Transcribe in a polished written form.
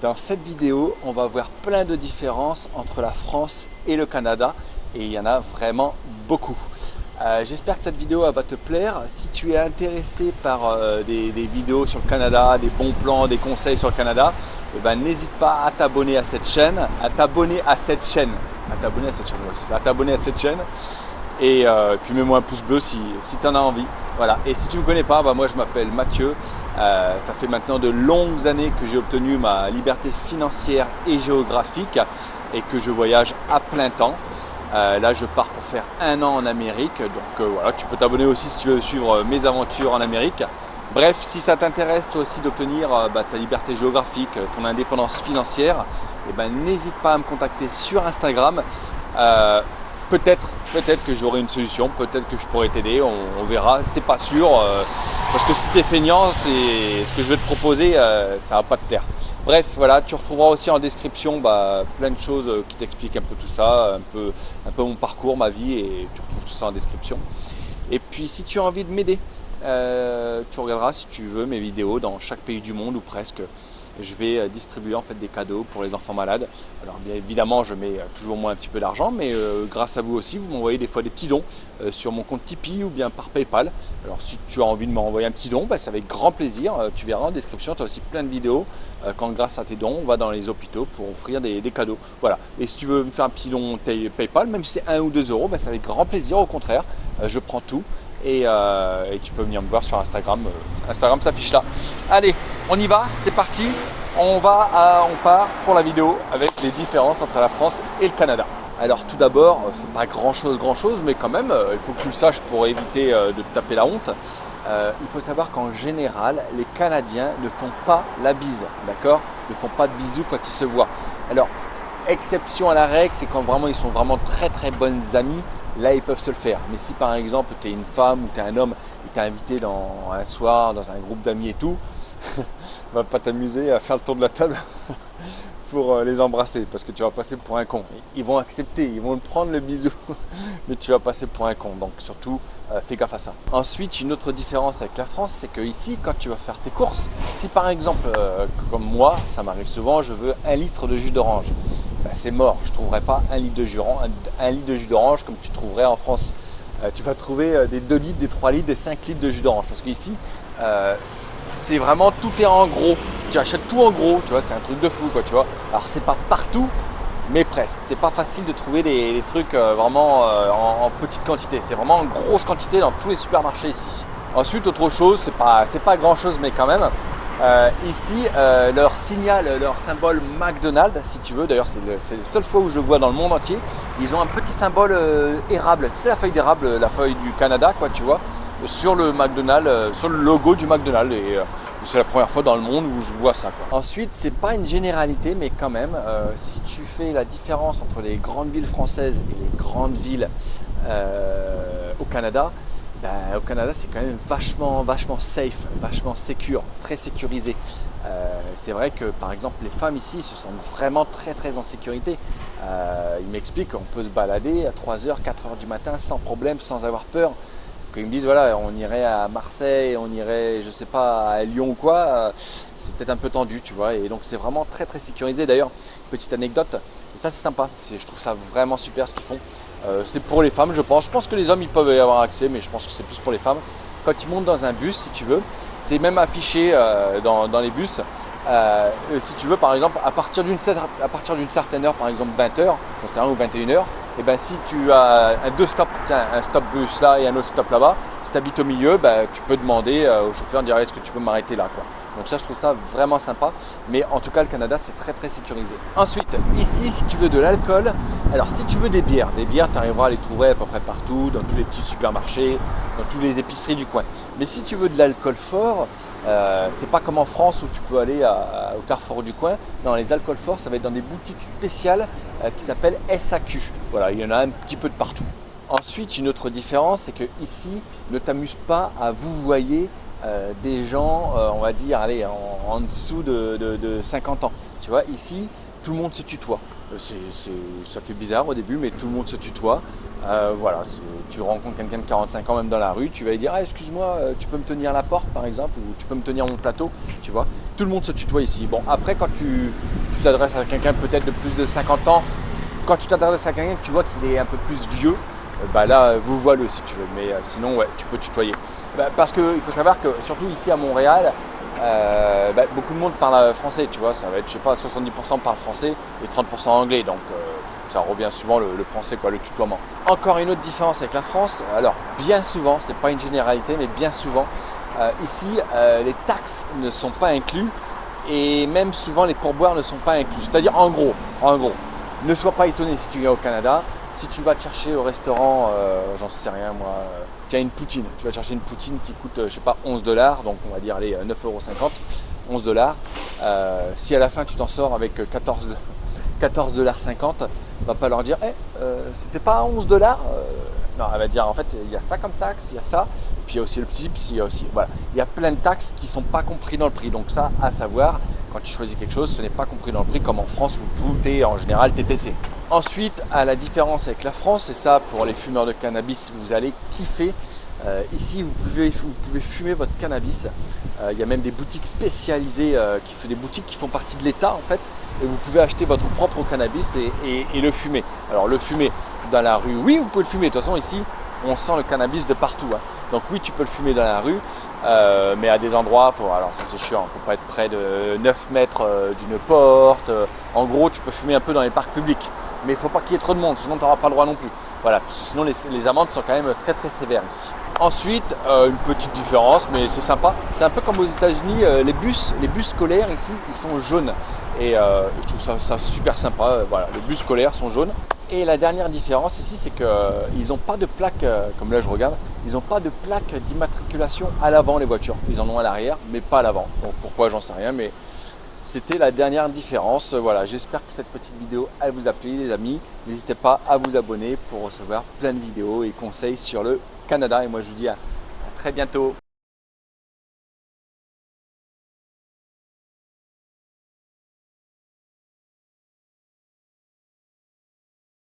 Dans cette vidéo, on va voir plein de différences entre la France et le Canada et il y en a vraiment beaucoup. J'espère que cette vidéo va te plaire. Si tu es intéressé par des vidéos sur le Canada, des bons plans, des conseils sur le Canada, eh ben, n'hésite pas à t'abonner à cette chaîne, et puis mets-moi un pouce bleu si tu en as envie. Voilà. Et si tu ne me connais pas, moi je m'appelle Mathieu. Ça fait maintenant de longues années que j'ai obtenu ma liberté financière et géographique et que je voyage à plein temps. Là je pars pour faire 1 an en Amérique, donc voilà, tu peux t'abonner aussi si tu veux suivre mes aventures en Amérique. Bref, si ça t'intéresse toi aussi d'obtenir ta liberté géographique, ton indépendance financière, eh ben, n'hésite pas à me contacter sur Instagram. Peut-être que j'aurai une solution, peut-être que je pourrai t'aider, on verra, c'est pas sûr, parce que si tu es feignant, ce que je vais te proposer, ça va pas te plaire. Bref, voilà, tu retrouveras aussi en description plein de choses qui t'expliquent un peu tout ça, un peu mon parcours, ma vie, et tu retrouves tout ça en description. Et puis si tu as envie de m'aider, tu regarderas si tu veux mes vidéos dans chaque pays du monde ou presque. Je vais distribuer en fait des cadeaux pour les enfants malades. Alors bien évidemment je mets toujours moi un petit peu d'argent, mais grâce à vous aussi, vous m'envoyez des fois des petits dons sur mon compte Tipeee ou bien par PayPal. Alors si tu as envie de m'envoyer un petit don, c'est avec grand plaisir. Tu verras en description, tu as aussi plein de vidéos quand grâce à tes dons on va dans les hôpitaux pour offrir des cadeaux. Voilà. Et si tu veux me faire un petit don PayPal, même si c'est 1 ou 2 euros, c'est avec grand plaisir, au contraire, je prends tout. Et tu peux venir me voir sur Instagram. Instagram s'affiche là. Allez, on y va, c'est parti. On part pour la vidéo avec les différences entre la France et le Canada. Alors tout d'abord, c'est pas grand chose, mais quand même, il faut que tu le saches pour éviter de te taper la honte. Il faut savoir qu'en général, les Canadiens ne font pas la bise, d'accord? Ne font pas de bisous quand ils se voient. Alors, exception à la règle, c'est quand vraiment ils sont vraiment très bonnes amies. Là, ils peuvent se le faire. Mais si par exemple, tu es une femme ou tu es un homme et tu es invité dans un soir, dans un groupe d'amis et tout, va pas t'amuser à faire le tour de la table pour les embrasser parce que tu vas passer pour un con. Ils vont accepter, ils vont le prendre le bisou, mais tu vas passer pour un con. Donc surtout, fais gaffe à ça. Ensuite, une autre différence avec la France, c'est que ici, quand tu vas faire tes courses, si par exemple, comme moi, ça m'arrive souvent, je veux 1 litre de jus d'orange. C'est mort, je ne trouverai pas 1 litre de jus d'orange comme tu trouverais en France. Tu vas trouver des 2 litres, des 3 litres, des 5 litres de jus d'orange parce qu'ici, c'est vraiment tout est en gros. Tu achètes tout en gros, tu vois, c'est un truc de fou quoi, tu vois. Alors c'est pas partout, mais presque. C'est pas facile de trouver des trucs vraiment en petite quantité. C'est vraiment en grosse quantité dans tous les supermarchés ici. Ensuite, autre chose, c'est pas grand chose, mais quand même. Ici, leur signal, leur symbole McDonald's, si tu veux, d'ailleurs c'est la seule fois où je le vois dans le monde entier, ils ont un petit symbole érable, tu sais la feuille d'érable, la feuille du Canada, quoi, tu vois, sur le McDonald's, sur le logo du McDonald's, et c'est la première fois dans le monde où je vois ça, quoi. Ensuite, c'est pas une généralité, mais quand même, si tu fais la différence entre les grandes villes françaises et les grandes villes au Canada, au Canada, c'est quand même vachement safe, vachement secure, très sécurisé. C'est vrai que par exemple les femmes ici se sentent vraiment très en sécurité. Ils m'expliquent qu'on peut se balader à 3h, 4h du matin sans problème, sans avoir peur. Quand ils me disent voilà, on irait à Marseille, on irait je sais pas à Lyon ou quoi, c'est peut-être un peu tendu, tu vois. Et donc c'est vraiment très sécurisé. D'ailleurs, petite anecdote, et ça c'est sympa, je trouve ça vraiment super ce qu'ils font. C'est pour les femmes, je pense. Je pense que les hommes ils peuvent y avoir accès, mais je pense que c'est plus pour les femmes. Quand ils montent dans un bus, si tu veux, c'est même affiché dans les bus. Si tu veux, par exemple, à partir d'une certaine heure, par exemple 20h, ou 21h, et ben si tu as deux stops, tiens, un stop bus là et un autre stop là-bas, si tu habites au milieu, tu peux demander au chauffeur, dire est-ce que tu peux m'arrêter là, quoi. Donc ça, je trouve ça vraiment sympa. Mais en tout cas, le Canada, c'est très sécurisé. Ensuite, ici, si tu veux de l'alcool, alors si tu veux des bières, tu arriveras à les trouver à peu près partout, dans tous les petits supermarchés, dans toutes les épiceries du coin. Mais si tu veux de l'alcool fort, c'est pas comme en France où tu peux aller au Carrefour du coin. Non, les alcools forts, ça va être dans des boutiques spéciales qui s'appellent SAQ. Voilà, il y en a un petit peu de partout. Ensuite, une autre différence, c'est que ici, ne t'amuse pas à vouvoyer des gens, on va dire, allez, en dessous de 50 ans. Tu vois, ici, tout le monde se tutoie. Ça fait bizarre au début, mais tout le monde se tutoie. Voilà, tu rencontres quelqu'un de 45 ans même dans la rue, tu vas lui dire ah, excuse-moi, tu peux me tenir la porte par exemple, ou tu peux me tenir mon plateau, tu vois. tout le monde se tutoie ici. Bon, après, quand tu t'adresses à quelqu'un peut-être de plus de 50 ans, quand tu t'adresses à quelqu'un que tu vois qu'il est un peu plus vieux, bah là, vous voilez si tu veux. Mais sinon, ouais, tu peux tutoyer. Parce qu'il faut savoir que, surtout ici à Montréal, beaucoup de monde parle français, tu vois. Ça va être, je sais pas, 70% parlent français et 30% anglais. Donc, ça revient souvent le français, quoi, le tutoiement. Encore une autre différence avec la France. Alors, bien souvent, c'est pas une généralité, mais bien souvent, ici, les taxes ne sont pas inclus et même souvent les pourboires ne sont pas inclus. C'est-à-dire, en gros, ne sois pas étonné si tu viens au Canada. Si tu vas te chercher au restaurant, j'en sais rien moi, tiens une poutine, tu vas chercher une poutine qui coûte, je sais pas, 11 $, donc on va dire allez, 9,50 €, 11 $. Si à la fin tu t'en sors avec 14,50 $, va pas leur dire, c'était pas 11 $. Non, elle va dire en fait il y a ça comme taxe, il y a ça, et puis il y a aussi le tips, il y a aussi, voilà, il y a plein de taxes qui sont pas compris dans le prix. Donc ça, à savoir, quand tu choisis quelque chose, ce n'est pas compris dans le prix comme en France où tout est en général TTC. Ensuite, à la différence avec la France, et ça pour les fumeurs de cannabis, vous allez kiffer. Ici, vous pouvez fumer votre cannabis. Il y a même des boutiques spécialisées, des boutiques qui font partie de l'État en fait. Et vous pouvez acheter votre propre cannabis et le fumer. Alors le fumer dans la rue, oui, vous pouvez le fumer. De toute façon, ici, on sent le cannabis de partout. Hein. Donc oui, tu peux le fumer dans la rue, mais à des endroits, alors ça c'est chiant, il ne faut pas être près de 9 mètres d'une porte. En gros, tu peux fumer un peu dans les parcs publics. Mais il ne faut pas qu'il y ait trop de monde, sinon tu n'auras pas le droit non plus. Voilà, parce que sinon les amendes sont quand même très très sévères ici. Ensuite, une petite différence, mais c'est sympa. C'est un peu comme aux États-Unis, les bus scolaires ici, ils sont jaunes. Et je trouve ça super sympa. Voilà, les bus scolaires sont jaunes. Et la dernière différence ici, c'est qu'ils n'ont pas de plaque, comme là je regarde, ils n'ont pas de plaque d'immatriculation à l'avant les voitures. Ils en ont à l'arrière, mais pas à l'avant. Donc pourquoi, j'en sais rien, mais c'était la dernière différence. Voilà, j'espère que cette petite vidéo elle vous a plu les amis. N'hésitez pas à vous abonner pour recevoir plein de vidéos et conseils sur le Canada. Et moi je vous dis à très bientôt.